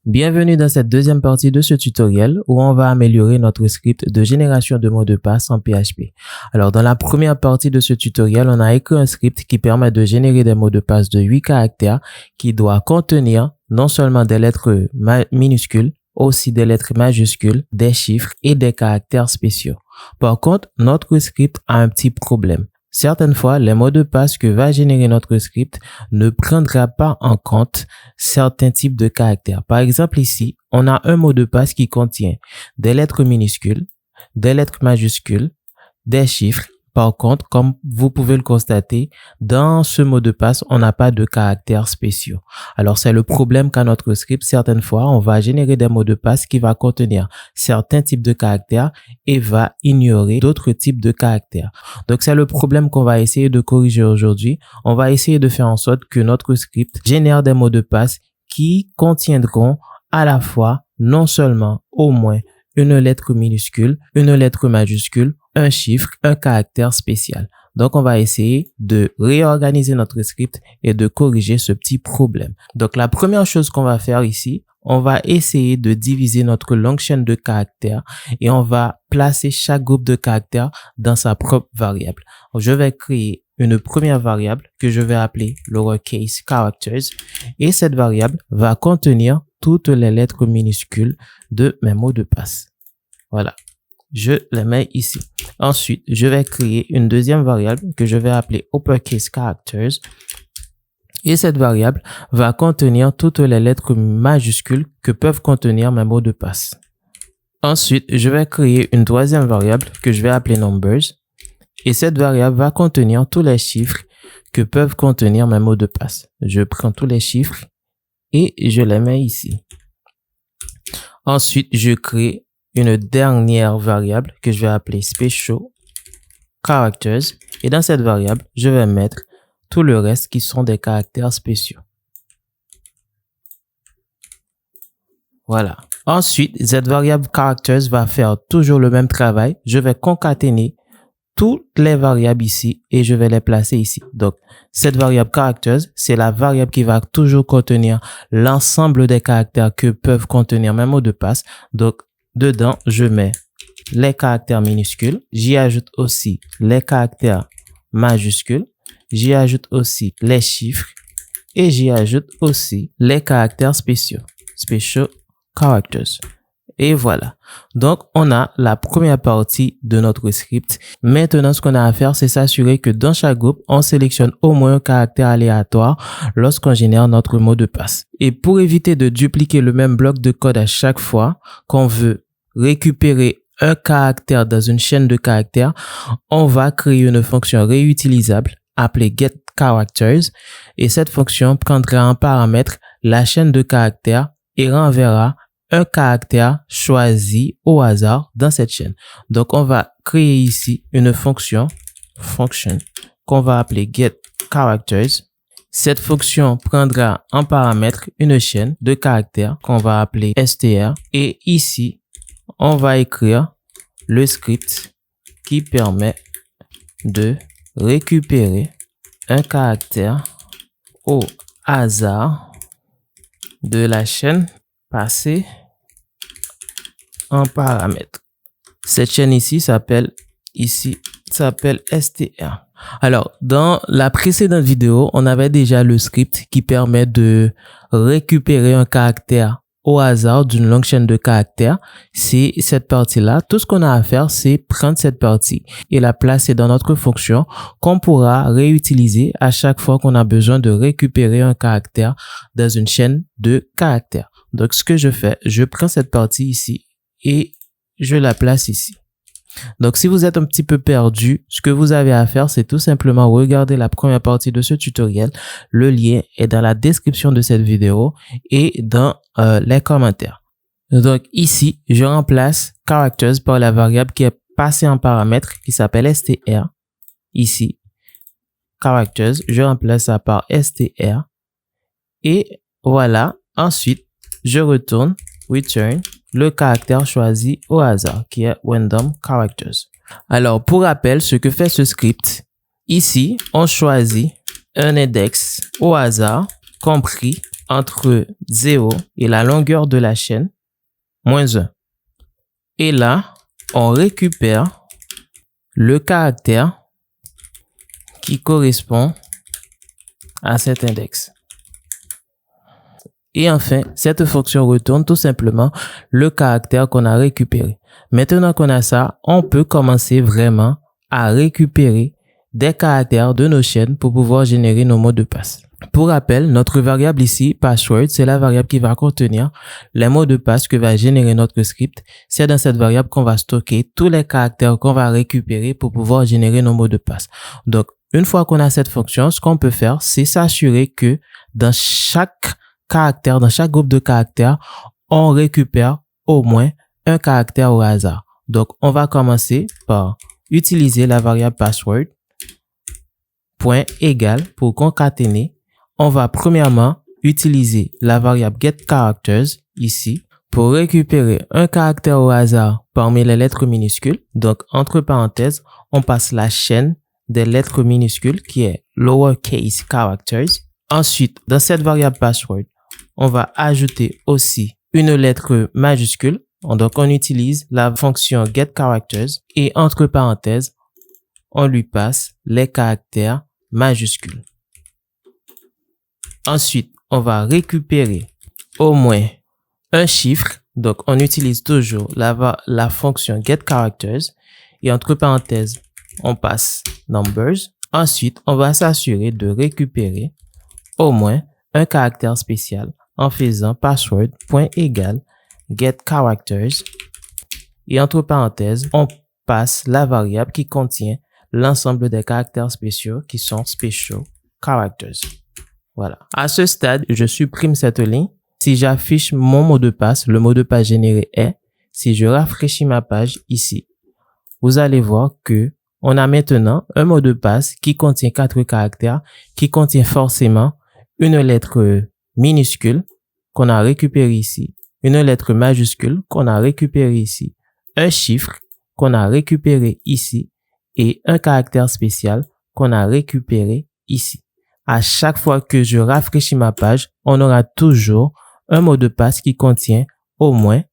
Bienvenue dans cette deuxième partie de ce tutoriel où on va améliorer notre script de génération de mots de passe en PHP. Alors, dans la première partie de ce tutoriel, on a écrit un script qui permet de générer des mots de passe de 8 caractères qui doit contenir non seulement des lettres minuscules, aussi des lettres majuscules, des chiffres et des caractères spéciaux. Par contre, notre script a un petit problème. Certaines fois, les mots de passe que va générer notre script ne prendra pas en compte certains types de caractères. Par exemple, ici, on a un mot de passe qui contient des lettres minuscules, des lettres majuscules, des chiffres. Par contre, comme vous pouvez le constater, dans ce mot de passe, on n'a pas de caractères spéciaux. Alors, c'est le problème qu'a notre script. Certaines fois, on va générer des mots de passe qui va contenir certains types de caractères et va ignorer d'autres types de caractères. Donc, c'est le problème qu'on va essayer de corriger aujourd'hui. On va essayer de faire en sorte que notre script génère des mots de passe qui contiendront à la fois, non seulement, au moins, une lettre minuscule, une lettre majuscule, un chiffre, un caractère spécial. Donc, on va essayer de réorganiser notre script et de corriger ce petit problème. Donc, la première chose qu'on va faire ici, on va essayer de diviser notre longue chaîne de caractères et on va placer chaque groupe de caractères dans sa propre variable. Donc, je vais créer une première variable que je vais appeler lowercase characters et cette variable va contenir toutes les lettres minuscules de mes mots de passe. Voilà. Je les mets ici. Ensuite, je vais créer une deuxième variable que je vais appeler uppercase characters. Et cette variable va contenir toutes les lettres majuscules que peuvent contenir mes mots de passe. Ensuite, je vais créer une troisième variable que je vais appeler numbers. Et cette variable va contenir tous les chiffres que peuvent contenir mes mots de passe. Je prends tous les chiffres et je les mets ici. Ensuite, je crée une dernière variable que je vais appeler special characters. Et dans cette variable, je vais mettre tout le reste qui sont des caractères spéciaux. Voilà. Ensuite, cette variable characters va faire toujours le même travail. Je vais concaténer toutes les variables ici et je vais les placer ici. Donc, cette variable characters, c'est la variable qui va toujours contenir l'ensemble des caractères que peuvent contenir mes mots de passe. Donc, dedans, je mets les caractères minuscules. J'y ajoute aussi les caractères majuscules. J'y ajoute aussi les chiffres. Et j'y ajoute aussi les caractères spéciaux. Special characters. Et voilà. Donc, on a la première partie de notre script. Maintenant, ce qu'on a à faire, c'est s'assurer que dans chaque groupe, on sélectionne au moins un caractère aléatoire lorsqu'on génère notre mot de passe. Et pour éviter de dupliquer le même bloc de code à chaque fois qu'on veut récupérer un caractère dans une chaîne de caractères, on va créer une fonction réutilisable appelée getCharacters. Et cette fonction prendra en paramètre la chaîne de caractères et renverra un caractère choisi au hasard dans cette chaîne. Donc, on va créer ici une fonction qu'on va appeler getCharacters. Cette fonction prendra en paramètre une chaîne de caractères qu'on va appeler str. Et ici, on va écrire le script qui permet de récupérer un caractère au hasard de la chaîne passée en paramètre. Cette chaîne ici s'appelle str. Alors, dans la précédente vidéo, on avait déjà le script qui permet de récupérer un caractère au hasard d'une longue chaîne de caractères. C'est cette partie-là. Tout ce qu'on a à faire, c'est prendre cette partie et la placer dans notre fonction qu'on pourra réutiliser à chaque fois qu'on a besoin de récupérer un caractère dans une chaîne de caractères. Donc, ce que je fais, je prends cette partie ici et je la place ici. Donc, si vous êtes un petit peu perdu, ce que vous avez à faire, c'est tout simplement regarder la première partie de ce tutoriel. Le lien est dans la description de cette vidéo et dans les commentaires. Donc, ici, je remplace characters par la variable qui est passée en paramètre qui s'appelle str. Ici, characters, je remplace ça par str. Et voilà. Ensuite, je retourne return le caractère choisi au hasard qui est random characters. Alors, pour rappel, ce que fait ce script, ici, on choisit un index au hasard compris entre 0 et la longueur de la chaîne, moins 1. Et là, on récupère le caractère qui correspond à cet index. Et enfin, cette fonction retourne tout simplement le caractère qu'on a récupéré. Maintenant qu'on a ça, on peut commencer vraiment à récupérer des caractères de nos chaînes pour pouvoir générer nos mots de passe. Pour rappel, notre variable ici, password, c'est la variable qui va contenir les mots de passe que va générer notre script. C'est dans cette variable qu'on va stocker tous les caractères qu'on va récupérer pour pouvoir générer nos mots de passe. Donc, une fois qu'on a cette fonction, ce qu'on peut faire, c'est s'assurer que dans chaque caractère, dans chaque groupe de caractères, on récupère au moins un caractère au hasard. Donc, on va commencer par utiliser la variable password, point égal pour concaténer. On va premièrement utiliser la variable getCharacters ici pour récupérer un caractère au hasard parmi les lettres minuscules. Donc, entre parenthèses, on passe la chaîne des lettres minuscules qui est lowercase characters. Ensuite, dans cette variable password, on va ajouter aussi une lettre majuscule. Donc, on utilise la fonction getCharacters et entre parenthèses, on lui passe les caractères majuscules. Ensuite, on va récupérer au moins un chiffre. Donc, on utilise toujours la fonction getCharacters et entre parenthèses, on passe numbers. Ensuite, on va s'assurer de récupérer au moins un caractère spécial en faisant password point égal getCharacters et entre parenthèses, on passe la variable qui contient l'ensemble des caractères spéciaux qui sont special characters. Voilà. À ce stade, je supprime cette ligne. Si j'affiche mon mot de passe, le mot de passe généré est. Si je rafraîchis ma page ici, vous allez voir que on a maintenant un mot de passe qui contient 4 caractères, qui contient forcément une lettre minuscule qu'on a récupérée ici, une lettre majuscule qu'on a récupérée ici, un chiffre qu'on a récupéré ici et un caractère spécial qu'on a récupéré ici. À chaque fois que je rafraîchis ma page, on aura toujours un mot de passe qui contient au moins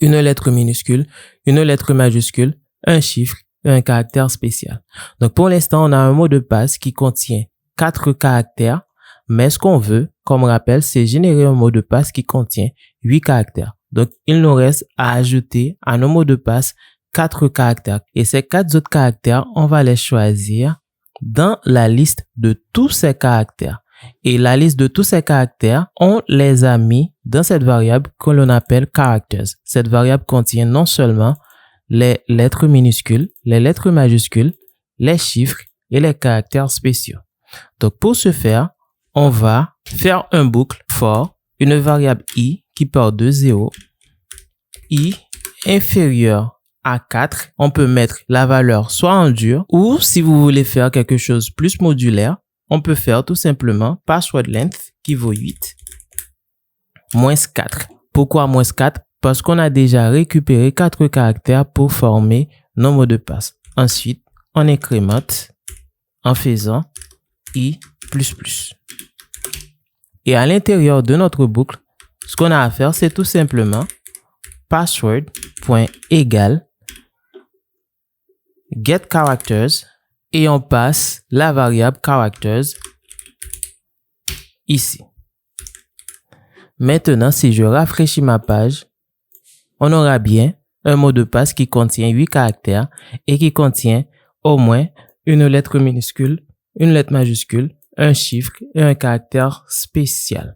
une lettre minuscule, une lettre majuscule, un chiffre et un caractère spécial. Donc, pour l'instant, on a un mot de passe qui contient 4 caractères, mais ce qu'on veut, comme rappel, c'est générer un mot de passe qui contient 8 caractères. Donc, il nous reste à ajouter à nos mots de passe 4 caractères. Et ces 4 autres caractères, on va les choisir dans la liste de tous ces caractères. Et la liste de tous ces caractères, on les a mis dans cette variable que l'on appelle characters. Cette variable contient non seulement les lettres minuscules, les lettres majuscules, les chiffres et les caractères spéciaux. Donc, pour ce faire, on va faire un boucle for une variable i qui part de 0, i inférieur à 4, on peut mettre la valeur soit en dur ou si vous voulez faire quelque chose plus modulaire, on peut faire tout simplement password length qui vaut 8 moins 4. Pourquoi moins 4? Parce qu'on a déjà récupéré 4 caractères pour former nos mots de passe. Ensuite, on incrémente en faisant i++. Et à l'intérieur de notre boucle, ce qu'on a à faire, c'est tout simplement password.égal getCharacters et on passe la variable characters ici. Maintenant, si je rafraîchis ma page, on aura bien un mot de passe qui contient 8 caractères et qui contient au moins une lettre minuscule, une lettre majuscule, un chiffre et un caractère spécial.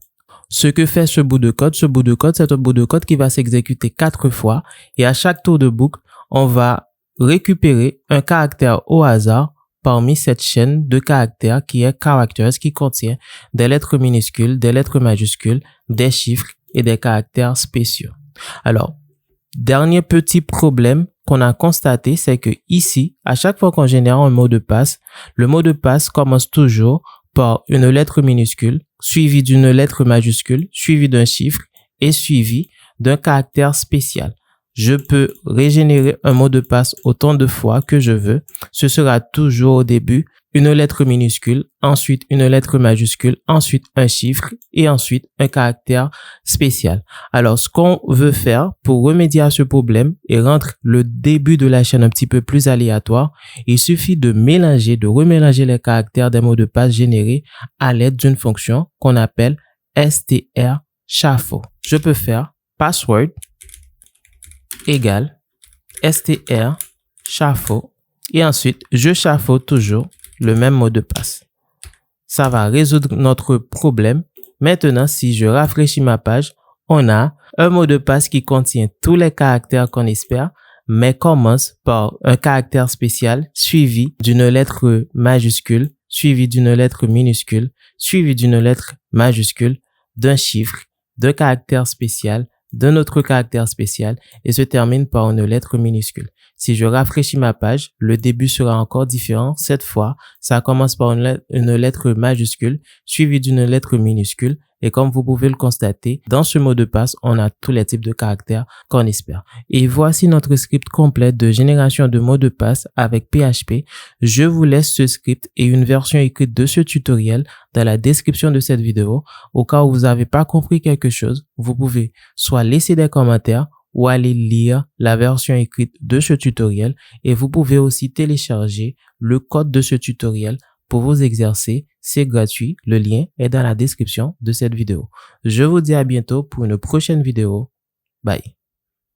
Ce que fait ce bout de code, c'est un bout de code qui va s'exécuter 4 fois et à chaque tour de boucle, on va récupérer un caractère au hasard parmi cette chaîne de caractères qui est characters qui contient des lettres minuscules, des lettres majuscules, des chiffres et des caractères spéciaux. Alors, dernier petit problème qu'on a constaté, c'est que ici, à chaque fois qu'on génère un mot de passe, le mot de passe commence toujours par une lettre minuscule, suivie d'une lettre majuscule, suivie d'un chiffre et suivie d'un caractère spécial. Je peux régénérer un mot de passe autant de fois que je veux. Ce sera toujours au début une lettre minuscule, ensuite une lettre majuscule, ensuite un chiffre et ensuite un caractère spécial. Alors, ce qu'on veut faire pour remédier à ce problème et rendre le début de la chaîne un petit peu plus aléatoire, il suffit de remélanger les caractères des mots de passe générés à l'aide d'une fonction qu'on appelle str_shuffle. Je peux faire password égale str_shuffle et ensuite je shuffle toujours le même mot de passe. Ça va résoudre notre problème. Maintenant, si je rafraîchis ma page, on a un mot de passe qui contient tous les caractères qu'on espère, mais commence par un caractère spécial suivi d'une lettre majuscule, suivi d'une lettre minuscule, suivi d'une lettre majuscule, d'un chiffre, d'un caractère spécial, d'un autre caractère spécial et se termine par une lettre minuscule. Si je rafraîchis ma page, le début sera encore différent. Cette fois, ça commence par une lettre majuscule suivie d'une lettre minuscule. Et comme vous pouvez le constater, dans ce mot de passe, on a tous les types de caractères qu'on espère. Et voici notre script complet de génération de mots de passe avec PHP. Je vous laisse ce script et une version écrite de ce tutoriel dans la description de cette vidéo. Au cas où vous n'avez pas compris quelque chose, vous pouvez soit laisser des commentaires ou aller lire la version écrite de ce tutoriel et vous pouvez aussi télécharger le code de ce tutoriel pour vous exercer. C'est gratuit, le lien est dans la description de cette vidéo. Je vous dis à bientôt pour une prochaine vidéo. Bye.